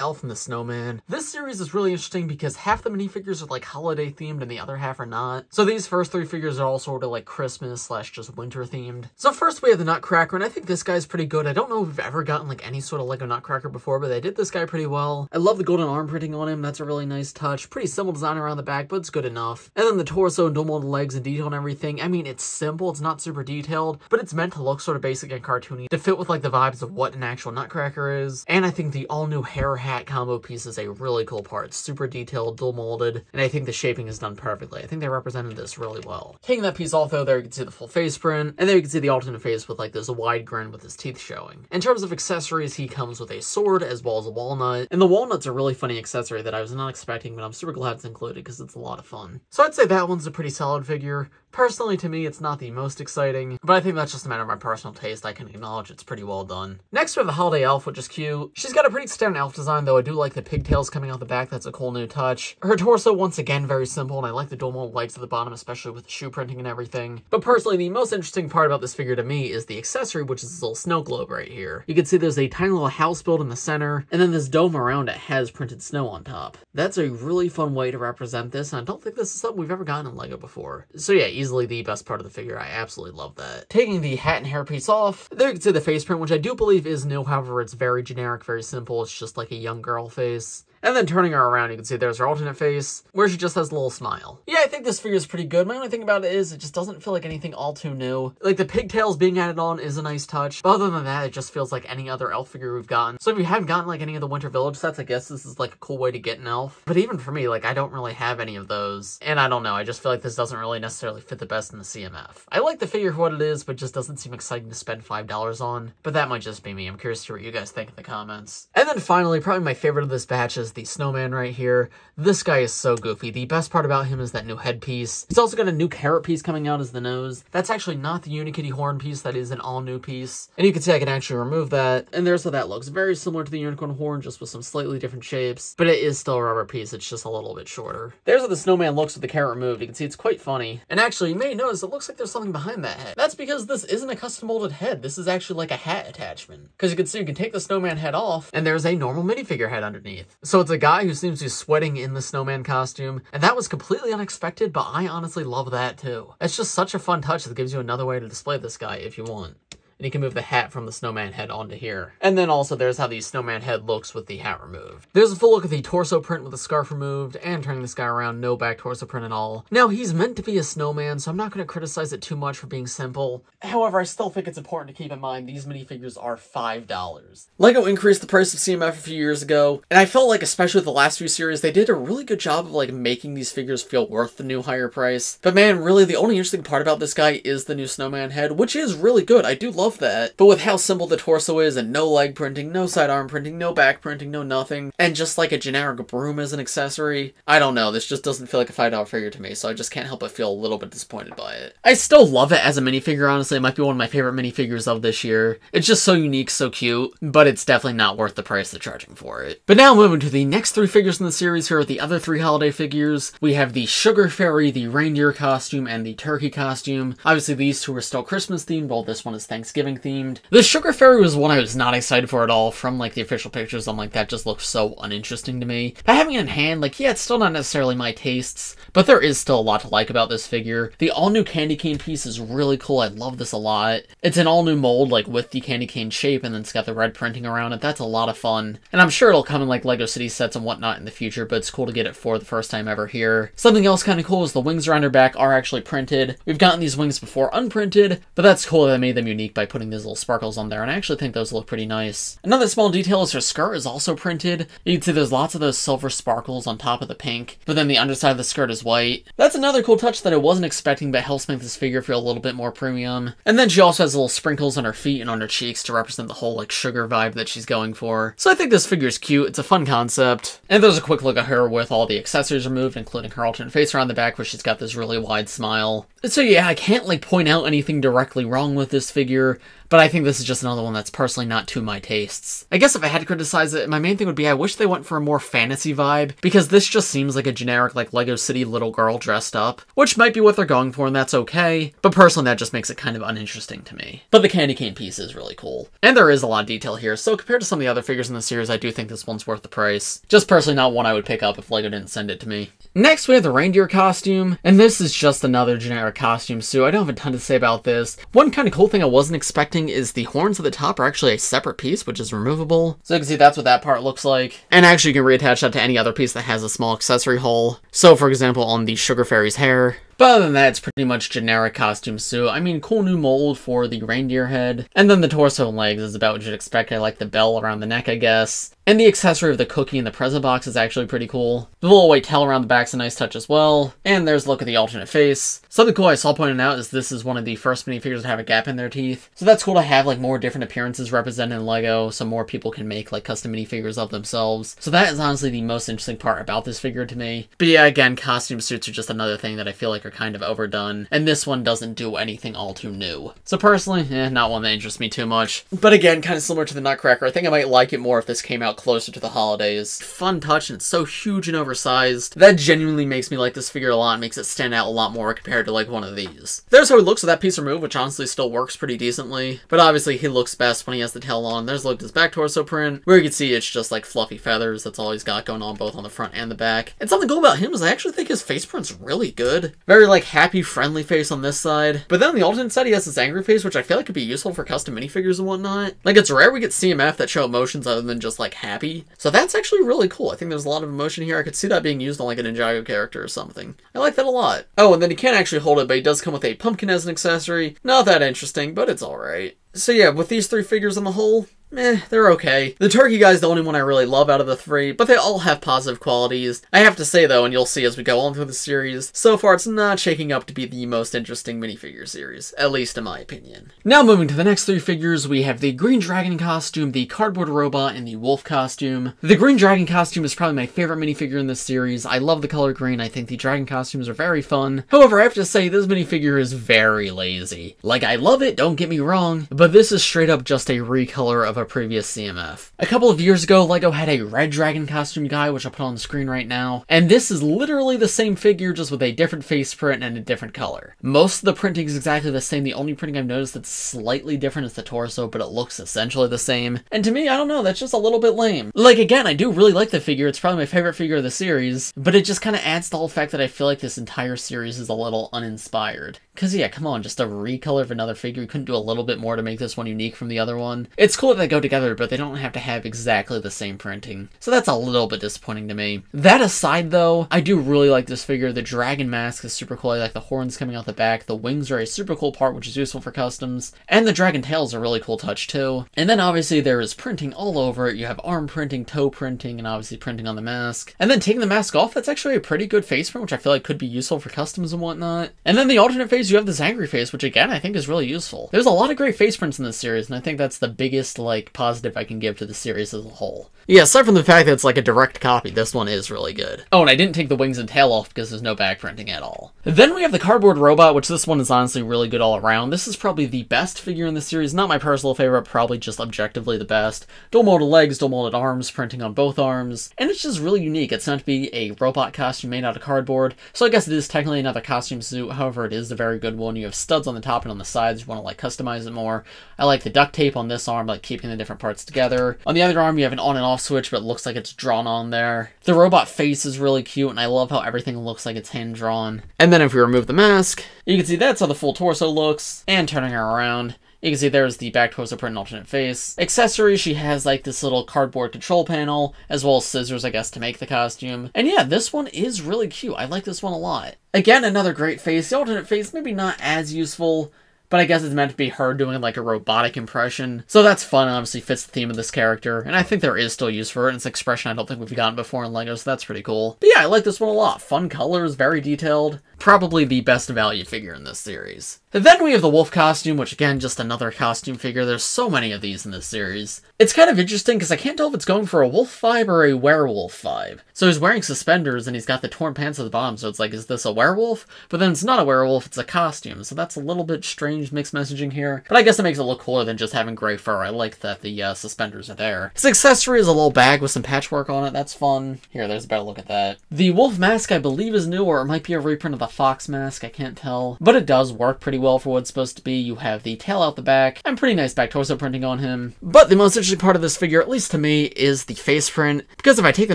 Elf and the Snowman. This series is really interesting because half the minifigures are like holiday themed and the other half are not. So these first 3 figures are all sort of like Christmas / just winter themed. So first we have the Nutcracker, and I think this guy's pretty good. I don't know if we've ever gotten like any sort of LEGO Nutcracker before, but they did this guy pretty well. I love the golden arm printing on him. That's a really nice touch. Pretty simple design around the back, but it's good enough. And then the torso and dual molded legs and detail and everything. I mean, it's simple. It's not super detailed, but it's meant to look sort of basic and cartoony to fit with like the vibes of what an actual Nutcracker is. And I think the all new hair hat combo piece is a really cool part. It's super detailed, dual molded, and I think the shaping is done perfectly. I think they represented this really well. Taking that piece off though, there you can see the full face print, and there you can see the alternate face with like this wide grin with his teeth showing. In terms of accessories, he comes with a sword as well as a walnut, and the walnut's a really funny accessory that I was not expecting, but I'm super glad it's included because it's a lot of fun. So I'd say that one's a pretty solid figure. Personally, to me, it's not the most exciting, but I think that's just a matter of my personal taste. I can acknowledge it's pretty well done. Next, we have the Holiday Elf, which is cute. She's got a pretty standard elf design, though I do like the pigtails coming out the back. That's a cool new touch. Her torso, once again, very simple, and I like the dual mold legs at the bottom, especially with the shoe printing and everything. But personally, the most interesting part about this figure to me is the accessory, which is this little snow globe right here. You can see there's a tiny little house built in the center, and then this dome around it has printed snow on top. That's a really fun way to represent this, and I don't think this is something we've ever gotten in LEGO before. So yeah, easily the best part of the figure. I absolutely love that. Taking the hat and hair piece off, there you can see the face print, which I do believe is new. However, it's very generic, very simple. It's just like a young girl face. And then turning her around, you can see there's her alternate face, where she just has a little smile. Yeah, I think this figure is pretty good. My only thing about it is it just doesn't feel like anything all too new. Like, the pigtails being added on is a nice touch, but other than that, it just feels like any other elf figure we've gotten. So if you haven't gotten, like, any of the Winter Village sets, I guess this is, like, a cool way to get an elf. But even for me, like, I don't really have any of those. And I don't know, I just feel like this doesn't really necessarily fit the best in the CMF. I like the figure for what it is, but just doesn't seem exciting to spend $5 on. But that might just be me. I'm curious to hear what you guys think in the comments. And then finally, probably my favorite of this batch is the Snowman right here. This guy is so goofy. The best part about him is that new headpiece. He's also got a new carrot piece coming out as the nose. That's actually not the Unikitty horn piece. That is an all new piece. And you can see I can actually remove that. And there's how that looks. Very similar to the unicorn horn, just with some slightly different shapes. But it is still a rubber piece. It's just a little bit shorter. There's how the Snowman looks with the carrot removed. You can see it's quite funny. And actually, you may notice it looks like there's something behind that head. That's because this isn't a custom molded head. This is actually like a hat attachment. Because you can see you can take the Snowman head off, and there's a normal minifigure head underneath. So it's a guy who seems to be sweating in the Snowman costume, and that was completely unexpected, but I honestly love that too. It's just such a fun touch that gives you another way to display this guy if you want. And you can move the hat from the Snowman head onto here. And then also there's how the Snowman head looks with the hat removed. There's a full look at the torso print with the scarf removed, and turning this guy around, no back torso print at all. Now, he's meant to be a snowman, so I'm not going to criticize it too much for being simple. However, I still think it's important to keep in mind these minifigures are $5. LEGO increased the price of CMF a few years ago, and I felt like, especially with the last few series, they did a really good job of like making these figures feel worth the new higher price. But man, really, the only interesting part about this guy is the new Snowman head, which is really good. I do love that. But with how simple the torso is, and no leg printing, no sidearm printing, no back printing, no nothing, and just like a generic broom as an accessory, I don't know, this just doesn't feel like a $5 figure to me, so I just can't help but feel a little bit disappointed by it. I still love it as a minifigure, honestly. It might be one of my favorite minifigures of this year. It's just so unique, so cute, but it's definitely not worth the price they're charging for it. But now moving to the next 3 figures in the series, here are the other 3 holiday figures. We have the Sugar Fairy, the Reindeer Costume, and the Turkey Costume. Obviously these 2 are still Christmas themed, while this one is Thanksgiving themed. The Sugar Fairy was one I was not excited for at all. From like the official pictures, I'm like, that just looks so uninteresting to me. But having it in hand, like, yeah, it's still not necessarily my tastes, but there is still a lot to like about this figure. The all-new candy cane piece is really cool. I love this a lot. It's an all-new mold, like, with the candy cane shape, and then it's got the red printing around it. That's a lot of fun. And I'm sure it'll come in, like, LEGO City sets and whatnot in the future, but it's cool to get it for the first time ever here. Something else kind of cool is the wings around her back are actually printed. We've gotten these wings before unprinted, but that's cool that they made them unique by putting these little sparkles on there, and I actually think those look pretty nice. Another small detail is her skirt is also printed. You can see there's lots of those silver sparkles on top of the pink, but then the underside of the skirt is white. That's another cool touch that I wasn't expecting, but helps make this figure feel a little bit more premium. And then she also has little sprinkles on her feet and on her cheeks to represent the whole like sugar vibe that she's going for. So I think this figure's cute. It's a fun concept. And there's a quick look at her with all the accessories removed, including her alternate face around the back where she's got this really wide smile. So yeah, I can't like point out anything directly wrong with this figure. figure, but I think this is just another one that's personally not to my tastes. I guess if I had to criticize it, my main thing would be I wish they went for a more fantasy vibe, because this just seems like a generic like Lego City little girl dressed up, which might be what they're going for and that's okay, but personally that just makes it kind of uninteresting to me. But the candy cane piece is really cool. And there is a lot of detail here, so compared to some of the other figures in the series, I do think this one's worth the price. Just personally not one I would pick up if Lego didn't send it to me. Next we have the Reindeer Costume, and this is just another generic costume suit. I don't have a ton to say about this. One kind of cool thing I wasn't expecting is the horns at the top are actually a separate piece, which is removable. So you can see that's what that part looks like. And actually you can reattach that to any other piece that has a small accessory hole. So for example on the Sugar Fairy's hair. But other than that, it's pretty much generic costume suit. I mean, cool new mold for the reindeer head. And then the torso and legs is about what you'd expect. I like the bell around the neck, I guess. And the accessory of the cookie in the present box is actually pretty cool. The little white tail around the back's a nice touch as well. And there's a look at the alternate face. Something cool I saw pointed out is this is one of the first minifigures that have a gap in their teeth. So that's cool to have like more different appearances represented in LEGO, so more people can make like custom minifigures of themselves. So that is honestly the most interesting part about this figure to me. But yeah, again, costume suits are just another thing that I feel like are kind of overdone, and this one doesn't do anything all too new. So personally, not one that interests me too much. But again, kind of similar to the Nutcracker, I think I might like it more if this came out closer to the holidays. Fun touch, and it's so huge and oversized. That genuinely makes me like this figure a lot, and makes it stand out a lot more compared to like one of these. There's how he looks with that piece removed, which honestly still works pretty decently. But obviously he looks best when he has the tail on. There's a look at his back torso print, where you can see it's just like fluffy feathers. That's all he's got going on both on the front and the back. And something cool about him is I actually think his face print's really good. Very like happy, friendly face on this side. But then on the alternate side, he has this angry face, which I feel like could be useful for custom minifigures and whatnot. Like, it's rare we get CMF that show emotions other than just, like, happy. So that's actually really cool. I think there's a lot of emotion here. I could see that being used on, like, a Ninjago character or something. I like that a lot. Oh, and then he can't actually hold it, but he does come with a pumpkin as an accessory. Not that interesting, but it's alright. So yeah, with these three figures on the whole, they're okay. The turkey guy's the only one I really love out of the three, but they all have positive qualities. I have to say though, and you'll see as we go on through the series, so far it's not shaking up to be the most interesting minifigure series, at least in my opinion. Now moving to the next three figures, we have the Green Dragon costume, the Cardboard Robot, and the Wolf costume. The Green Dragon costume is probably my favorite minifigure in this series. I love the color green, I think the dragon costumes are very fun. However, I have to say, this minifigure is very lazy. Like, I love it, don't get me wrong, but this is straight up just a recolor of a previous CMF. A couple of years ago, LEGO had a red dragon costume guy, which I'll put on the screen right now, and this is literally the same figure, just with a different face print and a different color. Most of the printing is exactly the same. The only printing I've noticed that's slightly different is the torso, but it looks essentially the same. And to me, I don't know, that's just a little bit lame. Like, again, I do really like the figure. It's probably my favorite figure of the series, but it just kind of adds to the whole fact that I feel like this entire series is a little uninspired. Because yeah, come on, just a recolor of another figure. You couldn't do a little bit more to make this one unique from the other one. It's cool that they go together, but they don't have to have exactly the same printing. So that's a little bit disappointing to me. That aside though, I do really like this figure. The dragon mask is super cool. I like the horns coming out the back. The wings are a super cool part, which is useful for customs. And the dragon tail is a really cool touch too. And then obviously there is printing all over it. You have arm printing, toe printing, and obviously printing on the mask. And then taking the mask off, that's actually a pretty good face print, which I feel like could be useful for customs and whatnot. And then the alternate face, you have this angry face, which again, I think is really useful. There's a lot of great face prints in this series, and I think that's the biggest, like, positive I can give to the series as a whole. Yeah, aside from the fact that it's like a direct copy, this one is really good. Oh, and I didn't take the wings and tail off because there's no back printing at all. Then we have the Cardboard Robot, which this one is honestly really good all around. This is probably the best figure in the series. Not my personal favorite, probably just objectively the best. Dual molded legs, dual molded arms, printing on both arms. And it's just really unique. It's meant to be a robot costume made out of cardboard, so I guess it is technically another costume suit. However, it is a very good one. You have studs on the top and on the sides. You want to like customize it more. I like the duct tape on this arm, like keeping the different parts together. On the other arm, you have an on and off switch, but it looks like it's drawn on there. The robot face is really cute, and I love how everything looks like it's hand drawn. And then if we remove the mask, you can see that's how the full torso looks. And turning her around, you can see there's the back torso print and alternate face. Accessories, she has like this little cardboard control panel, as well as scissors, I guess, to make the costume. And yeah, this one is really cute. I like this one a lot. Again, another great face. The alternate face, maybe not as useful, but I guess it's meant to be her doing like a robotic impression. So that's fun, and obviously fits the theme of this character. And I think there is still use for it, and it's an expression I don't think we've gotten before in LEGO, so that's pretty cool. But yeah, I like this one a lot. Fun colors, very detailed. Probably the best value figure in this series. Then we have the wolf costume, which again, just another costume figure. There's so many of these in this series. It's kind of interesting because I can't tell if it's going for a wolf vibe or a werewolf vibe. So he's wearing suspenders and he's got the torn pants at the bottom, so it's like, is this a werewolf? But then it's not a werewolf, it's a costume. So that's a little bit strange mixed messaging here. But I guess it makes it look cooler than just having gray fur. I like that the suspenders are there. His accessory is a little bag with some patchwork on it. That's fun. Here, there's a better look at that. The wolf mask, I believe, is new, or it might be a reprint of the fox mask. I can't tell. But it does work pretty well for what it's supposed to be. You have the tail out the back and pretty nice back torso printing on him. But the most interesting part of this figure, at least to me, is the face print. Because if I take the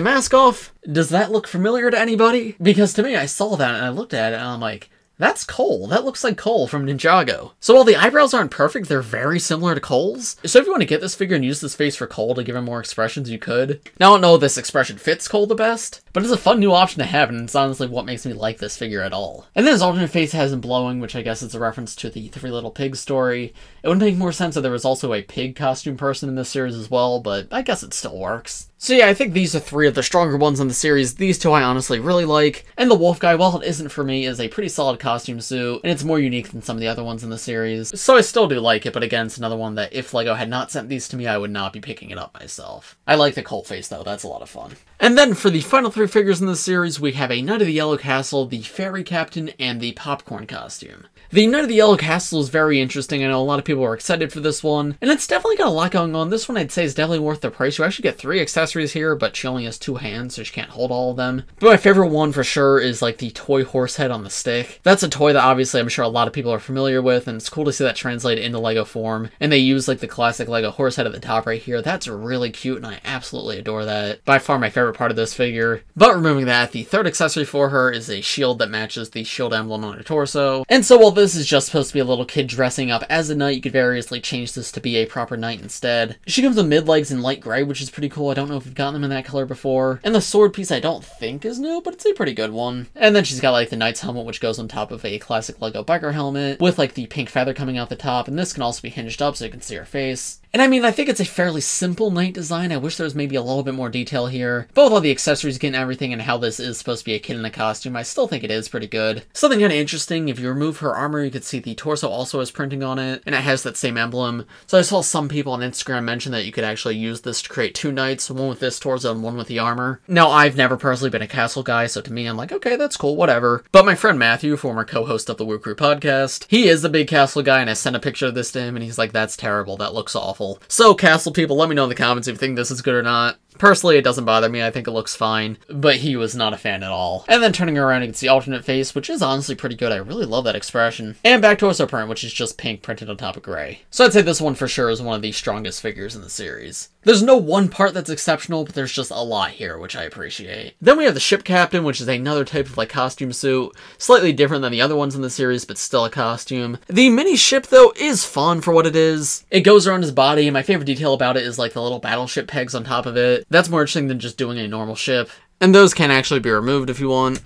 mask off, does that look familiar to anybody? Because to me, I saw that and I looked at it and I'm like, that's Cole. That looks like Cole from Ninjago. So while the eyebrows aren't perfect, they're very similar to Cole's. So if you want to get this figure and use this face for Cole to give him more expressions, you could. Now, I don't know if this expression fits Cole the best, but it's a fun new option to have, and it's honestly what makes me like this figure at all. And then his alternate face has him blowing, which I guess is a reference to the Three Little Pigs story. It would make more sense if there was also a pig costume person in this series as well, but I guess it still works. So yeah, I think these are three of the stronger ones in the series. These two I honestly really like. And the wolf guy, while it isn't for me, is a pretty solid costume suit, and it's more unique than some of the other ones in the series. So I still do like it, but again, it's another one that if LEGO had not sent these to me, I would not be picking it up myself. I like the Colt face though, that's a lot of fun. And then for the final three figures in the series, we have a Knight of the Yellow Castle, the Ferry Captain, and the Popcorn Costume. The Knight of the Yellow Castle is very interesting. I know a lot of people are excited for this one, and it's definitely got a lot going on. This one I'd say is definitely worth the price. You actually get 3 accessories here, but she only has 2 hands, so she can't hold all of them. But my favorite one for sure is like the toy horse head on the stick. That's a toy that obviously I'm sure a lot of people are familiar with, and it's cool to see that translated into LEGO form. And they use like the classic LEGO horse head at the top right here. That's really cute, and I absolutely adore that. By far my favorite part of this figure. But removing that, the third accessory for her is a shield that matches the shield emblem on her torso. And so while this is just supposed to be a little kid dressing up as a knight, you could variously change this to be a proper knight instead. She comes with mid-legs in light gray, which is pretty cool. I don't know if we've gotten them in that color before. And the sword piece I don't think is new, but it's a pretty good one. And then she's got like the knight's helmet, which goes on top of a classic LEGO biker helmet with like the pink feather coming out the top. And this can also be hinged up so you can see her face. And I mean, I think it's a fairly simple knight design. I wish there was maybe a little bit more detail here. Both all the accessories get and everything, and how this is supposed to be a kid in a costume, I still think it is pretty good. Something kind of interesting, if you remove her armor, you could see the torso also has printing on it, and it has that same emblem. So I saw some people on Instagram mention that you could actually use this to create 2 knights, one with this torso and one with the armor. Now, I've never personally been a castle guy, so to me, I'm like, okay, that's cool, whatever. But my friend Matthew, former co-host of the Woo Crew podcast, he is a big castle guy, and I sent a picture of this to him, and he's like, that's terrible, that looks awful. So, castle people, let me know in the comments if you think this is good or not. Personally, it doesn't bother me. I think it looks fine, but he was not a fan at all. And then turning around, you can see alternate face, which is honestly pretty good. I really love that expression. And back torso print, which is just pink printed on top of gray. So I'd say this one for sure is one of the strongest figures in the series. There's no one part that's exceptional, but there's just a lot here, which I appreciate. Then we have the ship captain, which is another type of like costume suit, slightly different than the other ones in the series, but still a costume. The mini ship though is fun for what it is. It goes around his body, and my favorite detail about it is like the little battleship pegs on top of it. That's more interesting than just doing a normal ship. And those can actually be removed if you want.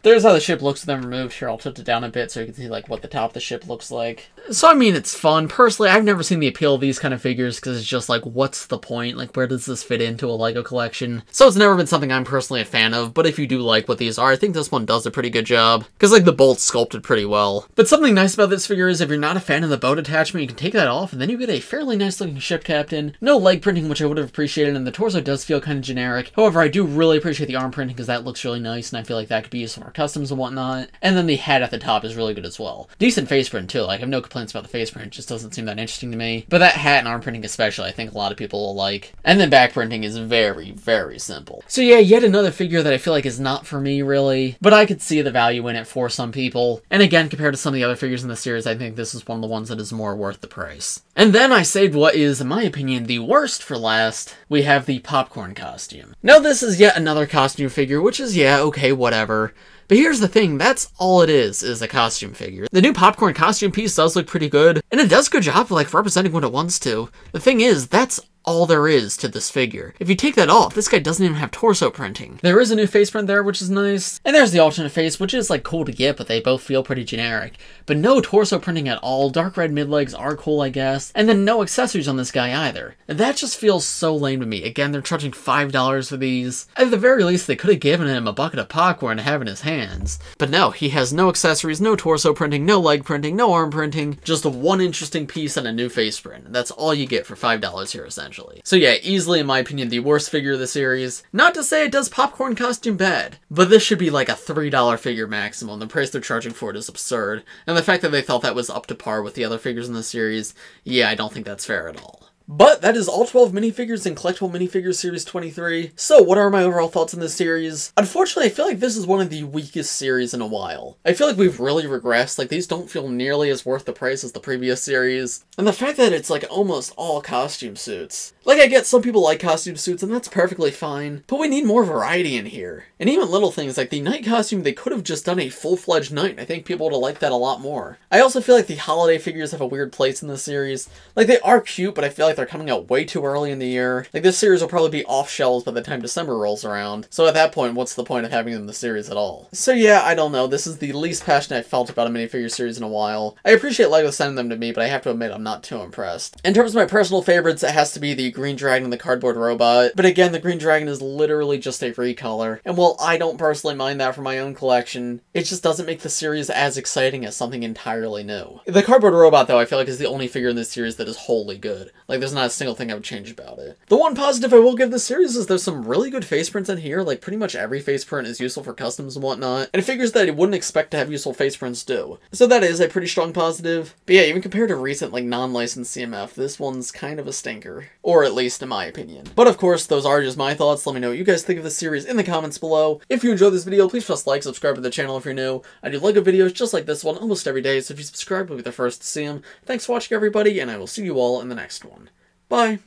There's how the ship looks with them removed. Here, I'll tilt it down a bit so you can see like what the top of the ship looks like. So I mean, it's fun. Personally, I've never seen the appeal of these kind of figures because it's just like, what's the point? Like, where does this fit into a LEGO collection? So it's never been something I'm personally a fan of, but if you do like what these are, I think this one does a pretty good job. Because like the bolt's sculpted pretty well. But something nice about this figure is if you're not a fan of the boat attachment, you can take that off and then you get a fairly nice looking ship captain. No leg printing, which I would have appreciated, and the torso does feel kind of generic. However, I do really appreciate the arm printing because that looks really nice, and I feel like that could be used for more customs and whatnot. And then the hat at the top is really good as well. Decent face print too. Like, I have no complaints about the face print. It just doesn't seem that interesting to me. But that hat and arm printing especially, I think a lot of people will like. And then back printing is very, very simple. So yeah, yet another figure that I feel like is not for me really, but I could see the value in it for some people. And again, compared to some of the other figures in the series, I think this is one of the ones that is more worth the price. And then I saved what is, in my opinion, the worst for last. We have the popcorn costume. Now this is yet another costume figure, which is, yeah, okay, whatever. But here's the thing, that's all it is a costume figure. The new popcorn costume piece does look pretty good, and it does a good job of like representing what it wants to. The thing is, that's all there is to this figure. If you take that off, this guy doesn't even have torso printing. There is a new face print there, which is nice. And there's the alternate face, which is like cool to get, but they both feel pretty generic. But no torso printing at all. Dark red mid-legs are cool, I guess. And then no accessories on this guy either. And that just feels so lame to me. Again, they're charging $5 for these. At the very least, they could have given him a bucket of popcorn to have in his hands. But no, he has no accessories, no torso printing, no leg printing, no arm printing. Just one interesting piece and a new face print. That's all you get for $5 here, essentially. So yeah, easily, in my opinion, the worst figure of the series. Not to say it does popcorn costume bad, but this should be like a $3 figure maximum. The price they're charging for it is absurd. And the fact that they thought that was up to par with the other figures in the series, yeah, I don't think that's fair at all. But that is all 12 minifigures in Collectible Minifigures Series 23. So what are my overall thoughts on this series? Unfortunately, I feel like this is one of the weakest series in a while. I feel like we've really regressed. Like, these don't feel nearly as worth the price as the previous series. And the fact that it's like almost all costume suits. Like, I get some people like costume suits, and that's perfectly fine, but we need more variety in here. And even little things like the knight costume, they could have just done a full-fledged knight. I think people would have liked that a lot more. I also feel like the holiday figures have a weird place in this series. Like, they are cute, but I feel like they're coming out way too early in the year. Like, this series will probably be off shelves by the time December rolls around. So at that point, what's the point of having them in the series at all? So yeah, I don't know. This is the least passionate I've felt about a minifigure series in a while. I appreciate LEGO sending them to me, but I have to admit I'm not too impressed. In terms of my personal favorites, it has to be the Green Dragon and the Cardboard Robot. But again, the Green Dragon is literally just a recolor. And while I don't personally mind that for my own collection, it just doesn't make the series as exciting as something entirely new. The Cardboard Robot, though, I feel like is the only figure in this series that is wholly good. Like, there's not a single thing I would change about it. The one positive I will give this series is there's some really good face prints in here. Like, pretty much every face print is useful for customs and whatnot, and it figures that I wouldn't expect to have useful face prints do. So that is a pretty strong positive. But yeah, even compared to recent, like, non-licensed CMF, this one's kind of a stinker. Or at least in my opinion. But of course, those are just my thoughts. Let me know what you guys think of this series in the comments below. If you enjoyed this video, please press like, subscribe to the channel if you're new. I do LEGO videos just like this one almost every day, so if you subscribe, you'll be the first to see them. Thanks for watching, everybody, and I will see you all in the next one. Bye!